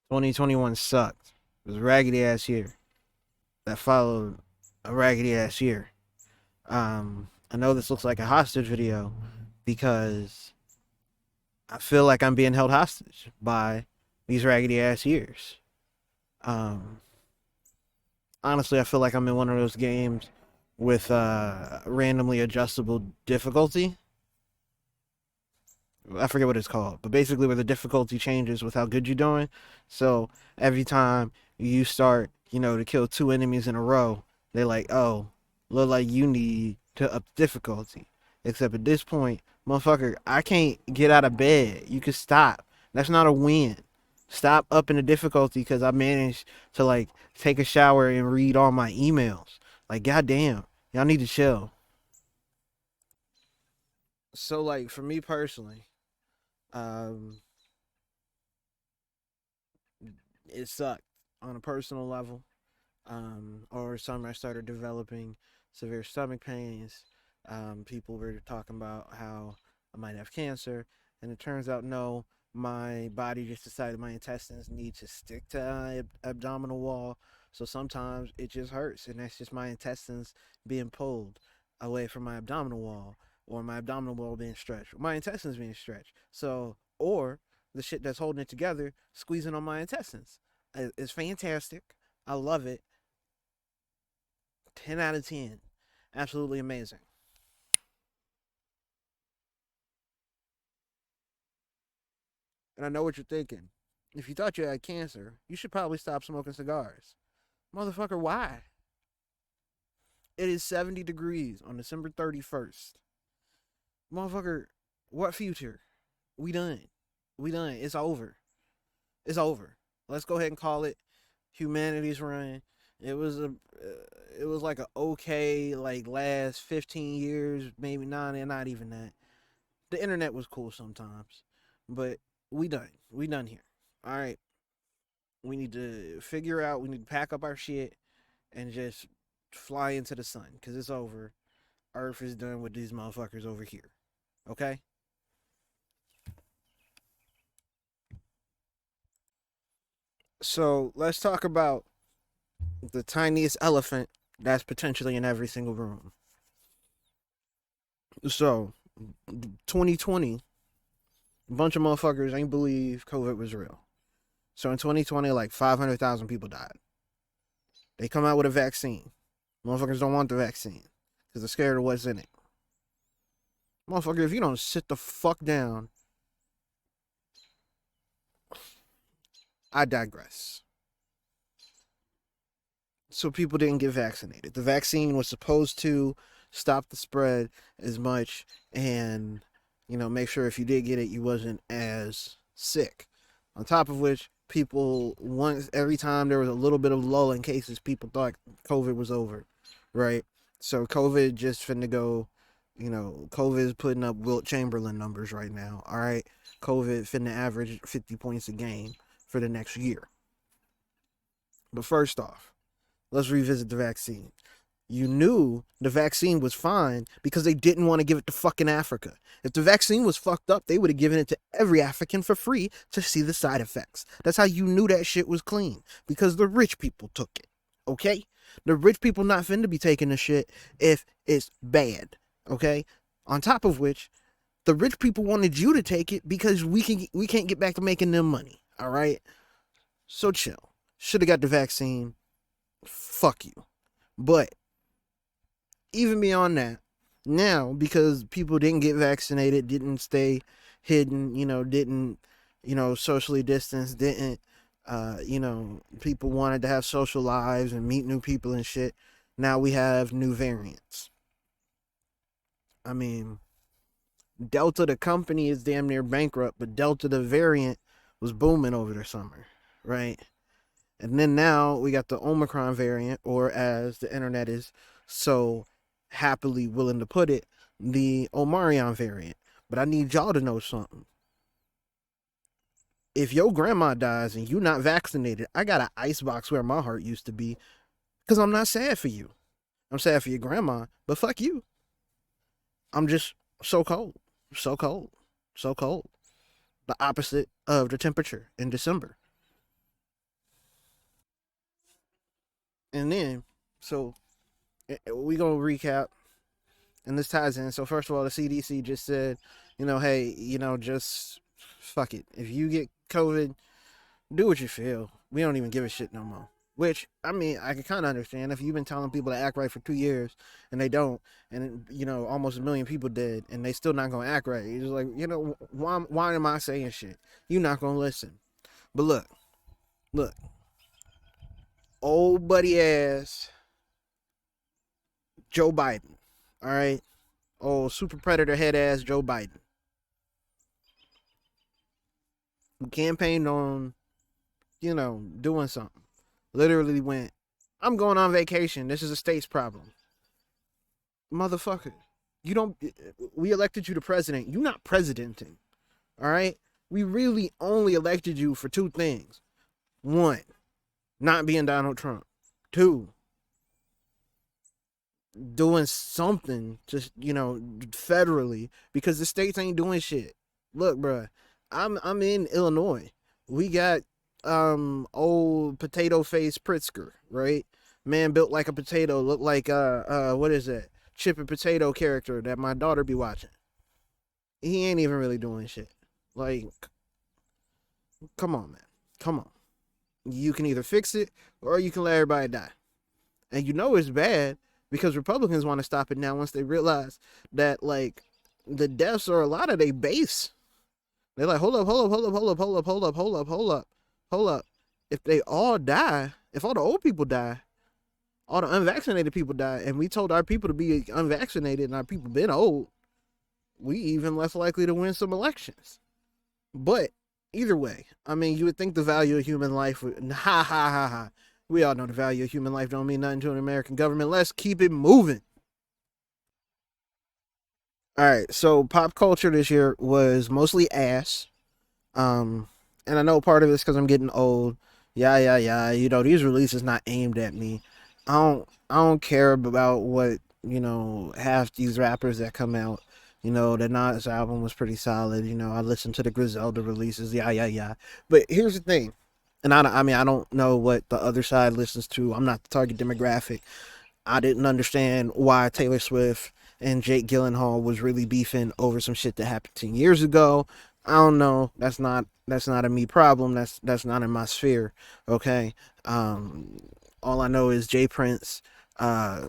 2021 sucked. It was a raggedy ass year that followed a raggedy ass year. I know this looks like a hostage video because I feel like I'm being held hostage by these raggedy ass years. Um, Honestly, I feel like I'm in one of those games with randomly adjustable difficulty. I forget what it's called, but basically where the difficulty changes with how good you're doing. So every time you start, to kill two enemies in a row, they're like, oh, look like you need to up the difficulty. Except at this point, motherfucker, I can't get out of bed. You can stop. That's not a win. Stop upping the difficulty because I managed to take a shower and read all my emails. Like, goddamn, y'all need to chill. So for me personally, um, it sucked on a personal level. Over summer, I started developing severe stomach pains. People were talking about how I might have cancer, and it turns out no, my body just decided my intestines need to stick to abdominal wall. So sometimes it just hurts, and that's just my intestines being pulled away from my abdominal wall, or my abdominal wall being stretched, or my intestines being stretched. So, or the shit that's holding it together squeezing on my intestines. It's fantastic. I love it. 10 out of 10. Absolutely amazing. And I know what you're thinking. If you thought you had cancer, you should probably stop smoking cigars. Motherfucker, why? It is 70 degrees on December 31st. Motherfucker, what future? We done. We done. It's over. It's over. Let's go ahead and call it humanity's run. It was it was like a okay last 15 years, maybe not even that. The internet was cool sometimes, but we done. We done here. All right. We need to figure out. We need to pack up our shit and just fly into the sun because it's over. Earth is done with these motherfuckers over here. Okay. So let's talk about the tiniest elephant that's potentially in every single room. So 2020, a bunch of motherfuckers ain't believe COVID was real. So in 2020, like 500,000 people died. They come out with a vaccine. Motherfuckers don't want the vaccine because they're scared of what's in it. Motherfucker, if you don't sit the fuck down, I digress. So people didn't get vaccinated. The vaccine was supposed to stop the spread as much and, make sure if you did get it, you wasn't as sick. On top of which, people once every time there was a little bit of lull in cases, people thought COVID was over, right? So COVID just finna go, COVID is putting up Wilt Chamberlain numbers right now. All right, COVID finna average 50 points a game for the next year. But first off, let's revisit the vaccine. You knew the vaccine was fine because they didn't want to give it to fucking Africa. If the vaccine was fucked up, they would have given it to every African for free to see the side effects. That's how you knew that shit was clean because the rich people took it. Okay? The rich people not finna be taking the shit if it's bad. Okay? On top of which, the rich people wanted you to take it because we can't get back to making them money. All right? So chill. Should have got the vaccine. Fuck you. But even beyond that, now because people didn't get vaccinated, didn't stay hidden, didn't, socially distance, didn't, people wanted to have social lives and meet new people and shit. Now we have new variants. I mean, Delta, the company, is damn near bankrupt, but Delta, the variant, was booming over the summer, right? And then now we got the Omicron variant, or as the internet is so happily willing to put it, the Omarion variant. But I need y'all to know something. If your grandma dies and you not vaccinated, I got an ice box where my heart used to be because I'm not sad for you. I'm sad for your grandma, but fuck you. I'm just so cold, so cold, so cold. The opposite of the temperature in December. And then, so we gonna recap, and this ties in. So first of all, the CDC just said, hey, just fuck it. If you get COVID, do what you feel. We don't even give a shit no more. Which, I mean, I can kind of understand if you've been telling people to act right for 2 years and they don't, and almost a million people dead, and they still not gonna act right. It's like, why am I saying shit? You not gonna listen. But look, old buddy ass Joe Biden. All right, old super predator head ass Joe Biden. Who campaigned on, doing something. Literally went, I'm going on vacation. This is a state's problem. Motherfucker. You don't, we elected you to president. You not presidenting. All right? We really only elected you for two things. One, not being Donald Trump. Two, doing something just, federally, because the states ain't doing shit. Look, bruh, I'm in Illinois. We got old potato face Pritzker, right? Man built like a potato, looked like what is that? Chip and potato character that my daughter be watching. He ain't even really doing shit. Like, come on, man. Come on. You can either fix it or you can let everybody die. And it's bad because Republicans want to stop it now once they realize that, like, the deaths are a lot of their base. They're like, hold up, hold up, hold up, hold up, hold up, hold up, hold up, hold up, hold up. If they all die, if all the old people die, all the unvaccinated people die, and we told our people to be unvaccinated and our people been old, we even less likely to win some elections. But either way, I mean, you would think the value of human life would, ha ha ha ha. We all know the value of human life don't mean nothing to an American government. Let's keep it moving. All right, so pop culture this year was mostly ass. Um, and I know part of it's because I'm getting old. Yeah, yeah, yeah. These releases not aimed at me. I don't care about what half these rappers that come out. The Nas album was pretty solid. I listened to the Griselda releases. Yeah, yeah, yeah. But here's the thing, and I mean, I don't know what the other side listens to. I'm not the target demographic. I didn't understand why Taylor Swift and Jake Gyllenhaal was really beefing over some shit that happened 10 years ago. I don't know. That's not a me problem. That's not in my sphere. Okay. All I know is Jay Prince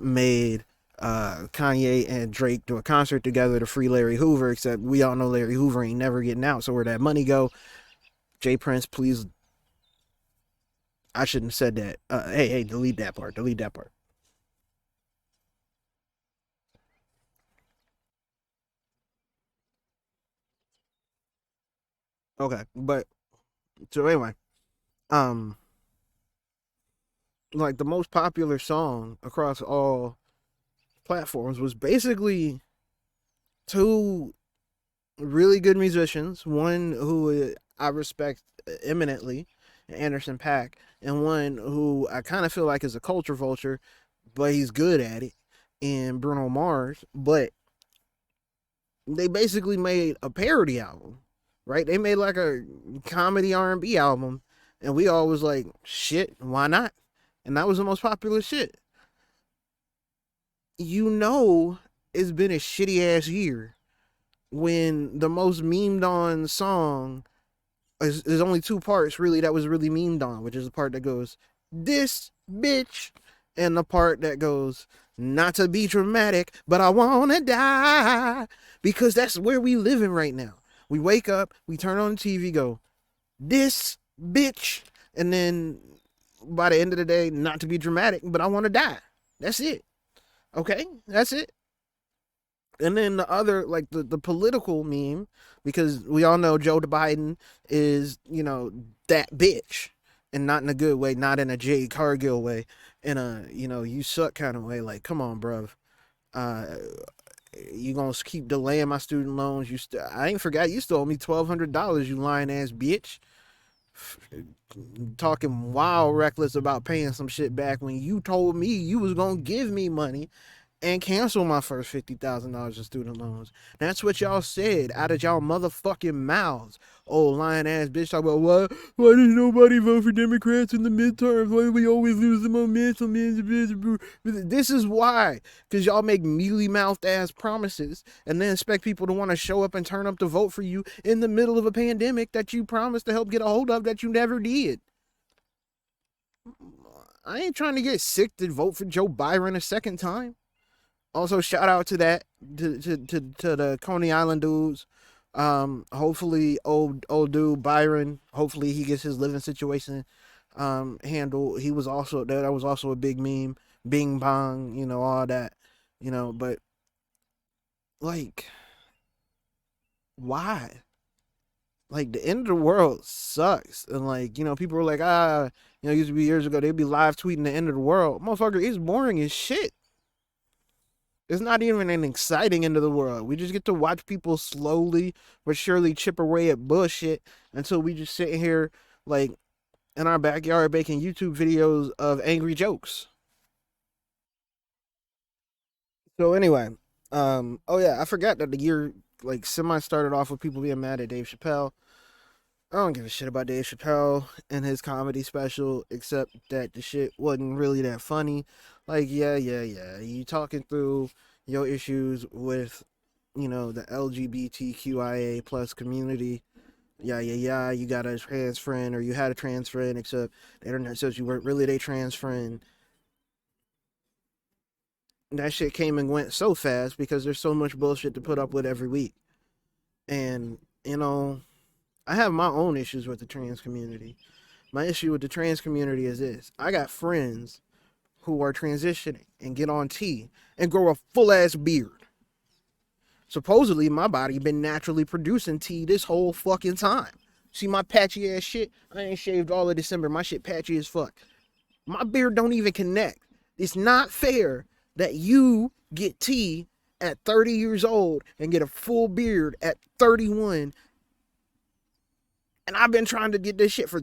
made Kanye and Drake do a concert together to free Larry Hoover, except we all know Larry Hoover ain't never getting out. So where that money go? Jay Prince, please. I shouldn't have said that. Hey, delete that part. Delete that part. Okay, but so anyway, um, like the most popular song across all platforms was basically two really good musicians, one who I respect eminently, Anderson .Paak, and one who I kind of feel like is a culture vulture, but he's good at it, and Bruno Mars. But they basically made a parody album, right? They made like a comedy R&B album, and we all was like, shit, why not? And that was the most popular shit. It's been a shitty ass year when the most memed on song there's only two parts really that was really memed on, which is the part that goes, this bitch, and the part that goes, not to be dramatic, but I wanna die. Because that's where we living right now. We wake up, we turn on the TV, go, this bitch, and then by the end of the day, not to be dramatic, but I wanna die. That's it. Okay? That's it. And then the other, like the political meme, because we all know Joe Biden is, that bitch. And not in a good way, not in a Jay Cargill way, in a, you suck kind of way. Like, come on, bruv. Uh, you gonna keep delaying my student loans? I ain't forgot you still owe me $1,200. You lying ass bitch. Talking wild reckless about paying some shit back when you told me you was gonna give me money and cancel my first $50,000 in student loans. That's what y'all said out of y'all motherfucking mouths. Old lying ass bitch talk about why did nobody vote for Democrats in the midterms? Why do we always lose the momentum? This is why. Because y'all make mealy mouthed ass promises and then expect people to want to show up and turn up to vote for you in the middle of a pandemic that you promised to help get a hold of that you never did. I ain't trying to get sick to vote for Joe Byron a second time. Also, shout out to that to the Coney Island dudes. Hopefully, old dude Byron. Hopefully, he gets his living situation handled. He was also there. That was also a big meme. Bing bong, all that, But like, why? Like, the end of the world sucks, and like, people were like, used to be years ago they'd be live tweeting the end of the world. Motherfucker, it's boring as shit. It's not even an exciting end of the world. We just get to watch people slowly but surely chip away at bullshit until we just sit here like in our backyard making YouTube videos of angry jokes. So anyway, oh yeah, I forgot that the year like semi started off with people being mad at Dave Chappelle. I don't give a shit about Dave Chappelle and his comedy special, except that the shit wasn't really that funny. Like, yeah. You talking through your issues with, the LGBTQIA plus community. Yeah. You got a trans friend or you had a trans friend, except the internet says you weren't really their trans friend. That shit came and went so fast because there's so much bullshit to put up with every week. And, I have my own issues with the trans community. My issue with the trans community is this. I got friends who are transitioning and get on T and grow a full ass beard. Supposedly my body been naturally producing T this whole fucking time. See my patchy ass shit? I ain't shaved all of December. My shit patchy as fuck. My beard don't even connect. It's not fair that you get T at 30 years old and get a full beard at 31. And I've been trying to get this shit for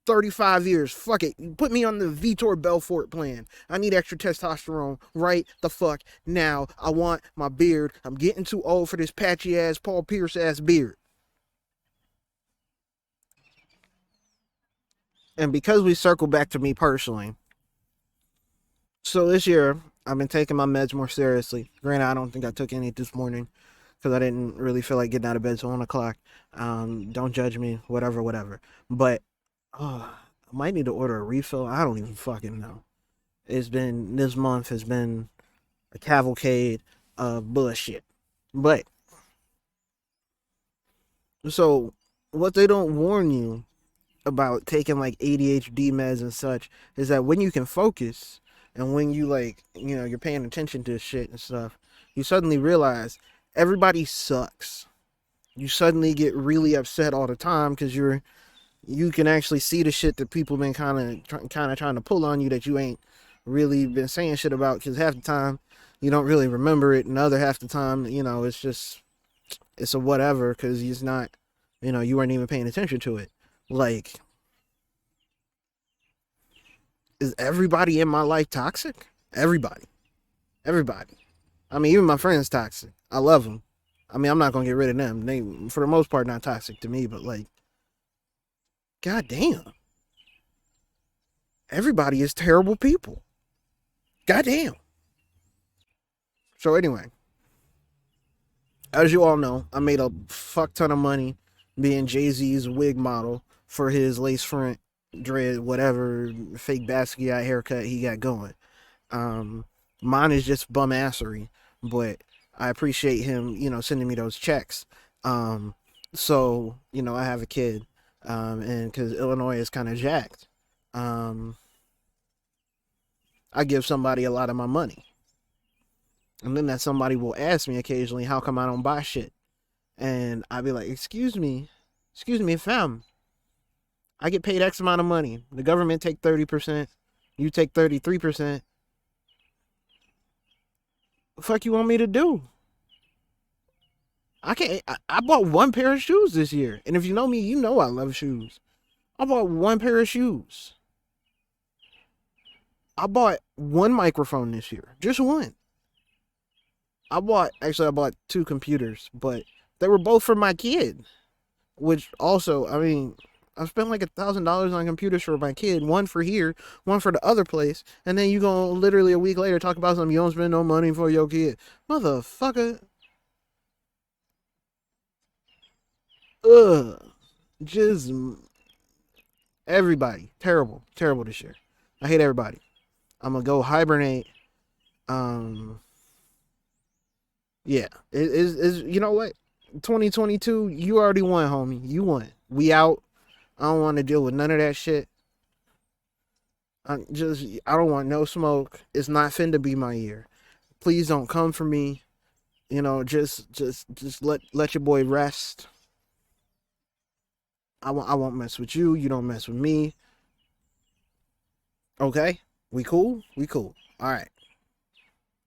35 years. Fuck it. Put me on the Vitor Belfort plan. I need extra testosterone right the fuck now. I want my beard. I'm getting too old for this patchy ass Paul Pierce ass beard. And because we circle back to me personally, so this year I've been taking my meds more seriously. Granted, I don't think I took any this morning because I didn't really feel like getting out of bed till 1 o'clock. Don't judge me, whatever. But I might need to order a refill. I don't even fucking know. This month has been a cavalcade of bullshit. But so what they don't warn you about taking like ADHD meds and such is that when you can focus and when you you're paying attention to shit and stuff, you suddenly realize everybody sucks. You suddenly get really upset all the time because you can actually see the shit that people been kind of trying to pull on you that you ain't really been saying shit about, because half the time you don't really remember it, and the other half the time it's a whatever because it's not, you weren't even paying attention to it. Like, is everybody in my life toxic? Everybody. I mean, even my friends toxic. I love them. I mean, I'm not gonna get rid of them. They, for the most part, not toxic to me, but like, goddamn, everybody is terrible people. Goddamn. So anyway, as you all know, I made a fuck ton of money being Jay-Z's wig model for his lace front dread, whatever fake Basquiat haircut he got going. Mine is just bum assery, but I appreciate him, sending me those checks. So I have a kid, and because Illinois is kind of jacked, I give somebody a lot of my money, and then that somebody will ask me occasionally, "How come I don't buy shit?" And I'd be like, excuse me, fam. I get paid X amount of money. The government take 30%. You take 33%. The fuck you want me to do? I can't. I bought one pair of shoes this year. And if you know me, you know I love shoes. I bought one pair of shoes. I bought one microphone this year. Just one. I bought two computers, but they were both for my kid. Which also, I mean, I spent like $1,000 on computers for my kid, one for here, one for the other place, and then you gonna literally a week later talk about something you don't spend no money for your kid, motherfucker. Ugh, just everybody terrible, terrible this year. I hate everybody. I'm gonna go hibernate. Um, yeah, it is. You know what? 2022, you already won, homie. You won. We out. I don't want to deal with none of that shit. I don't want no smoke. It's not finna be my year. Please don't come for me. You know, just let your boy rest. I won't mess with you. You don't mess with me. Okay? We cool? We cool. All right.